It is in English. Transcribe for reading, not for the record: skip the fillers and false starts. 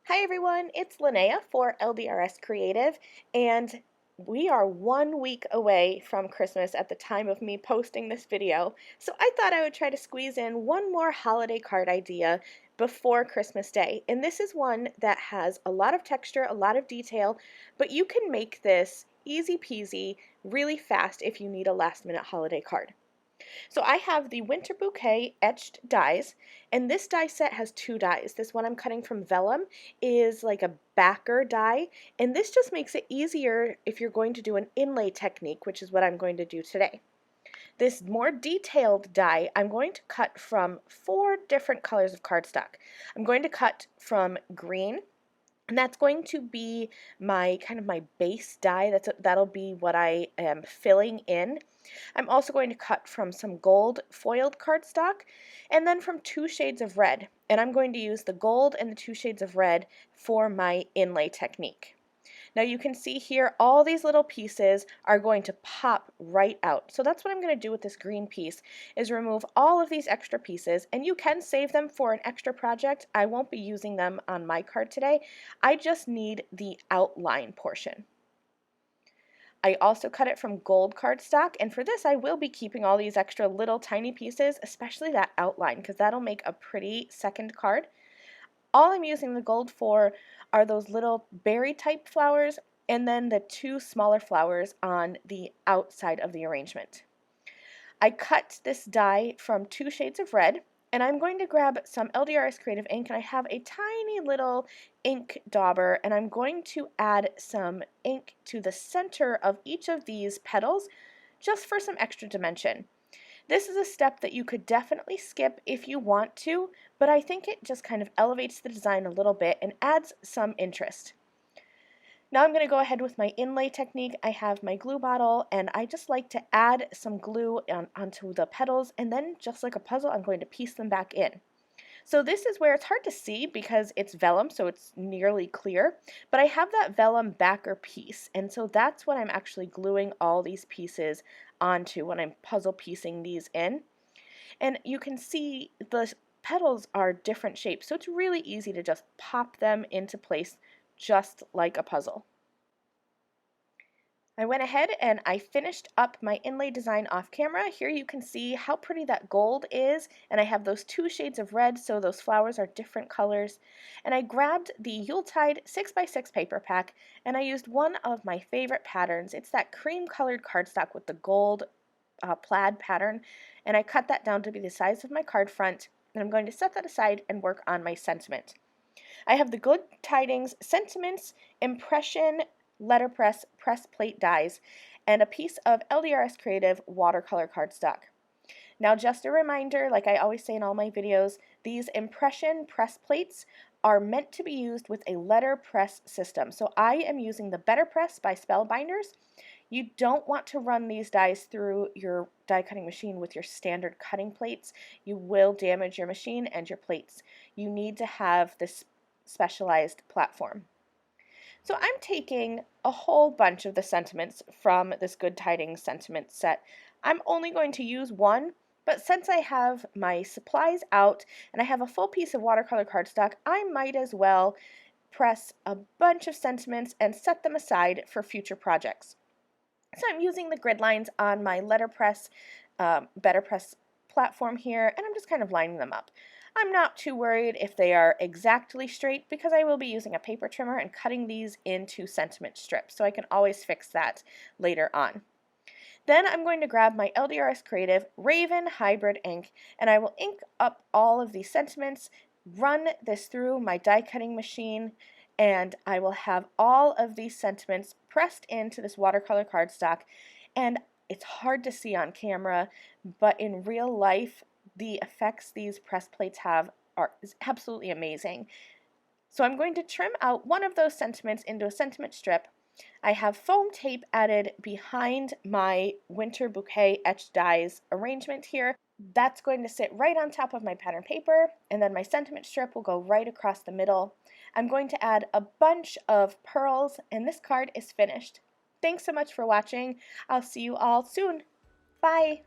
Hi everyone, it's Linnea for LDRS Creative, and we are 1 week away from Christmas at the time of me posting this video, so I thought I would try to squeeze in one more holiday card idea before Christmas Day. And this is one that has a lot of texture, a lot of detail, but you can make this easy peasy, really fast if you need a last minute holiday card. So I have the Winter Bouquet etched dies, and this die set has two dies. This one I'm cutting from vellum is like a backer die, and this just makes it easier if you're going to do an inlay technique, which is what I'm going to do today. This more detailed die, I'm going to cut from 4 different colors of cardstock. I'm going to cut from green, and that's going to be my my base die. That'll be what I am filling in. I'm also going to cut from some gold foiled cardstock and then from 2 shades of red. And I'm going to use the gold and the 2 shades of red for my inlay technique. Now you can see here all these little pieces are going to pop right out. So that's what I'm going to do with this green piece, is remove all of these extra pieces, and you can save them for an extra project. I won't be using them on my card today. I just need the outline portion. I also cut it from gold cardstock, and for this I will be keeping all these extra little tiny pieces, especially that outline, because that'll make a pretty second card. All I'm using the gold for are those little berry type flowers and then the 2 smaller flowers on the outside of the arrangement. I cut this die from 2 shades of red, and I'm going to grab some LDRS Creative ink, and I have a tiny little ink dauber, and I'm going to add some ink to the center of each of these petals just for some extra dimension. This is a step that you could definitely skip if you want to, but I think it just kind of elevates the design a little bit and adds some interest. Now I'm going to go ahead with my inlay technique. I have my glue bottle, and I just like to add some glue onto the petals, and then just like a puzzle, I'm going to piece them back in. So this is where it's hard to see because it's vellum, so it's nearly clear, but I have that vellum backer piece, and so that's what I'm actually gluing all these pieces onto when I'm puzzle piecing these in. And you can see the petals are different shapes, so it's really easy to just pop them into place just like a puzzle. I went ahead and I finished up my inlay design off camera. Here you can see how pretty that gold is, and I have those 2 shades of red, so those flowers are different colors. And I grabbed the Yuletide 6x6 paper pack, and I used one of my favorite patterns. It's that cream colored cardstock with the gold plaid pattern, and I cut that down to be the size of my card front, and I'm going to set that aside and work on my sentiment. I have the Good Tidings Sentiments Impression letterpress press plate dies and a piece of LDRS Creative watercolor cardstock. Now just a reminder, like I always say in all my videos, these impression press plates are meant to be used with a letter press system. So I am using the Better Press by Spellbinders. You don't want to run these dies through your die cutting machine with your standard cutting plates. You will damage your machine and your plates. You need to have this specialized platform. So I'm taking a whole bunch of the sentiments from this Good Tidings sentiment set. I'm only going to use one, but since I have my supplies out and I have a full piece of watercolor cardstock, I might as well press a bunch of sentiments and set them aside for future projects. So I'm using the grid lines on my letterpress, Better Press platform here, and I'm just kind of lining them up. I'm not too worried if they are exactly straight because I will be using a paper trimmer and cutting these into sentiment strips, so I can always fix that later on. Then I'm going to grab my LDRS Creative Raven Hybrid ink, and I will ink up all of these sentiments, run this through my die cutting machine, and I will have all of these sentiments pressed into this watercolor cardstock. And it's hard to see on camera, but in real life, the effects these press plates have is absolutely amazing. So I'm going to trim out one of those sentiments into a sentiment strip. I have foam tape added behind my Winter Bouquet etched dies arrangement here. That's going to sit right on top of my pattern paper, and then my sentiment strip will go right across the middle. I'm going to add a bunch of pearls, and this card is finished. Thanks so much for watching. I'll see you all soon. Bye!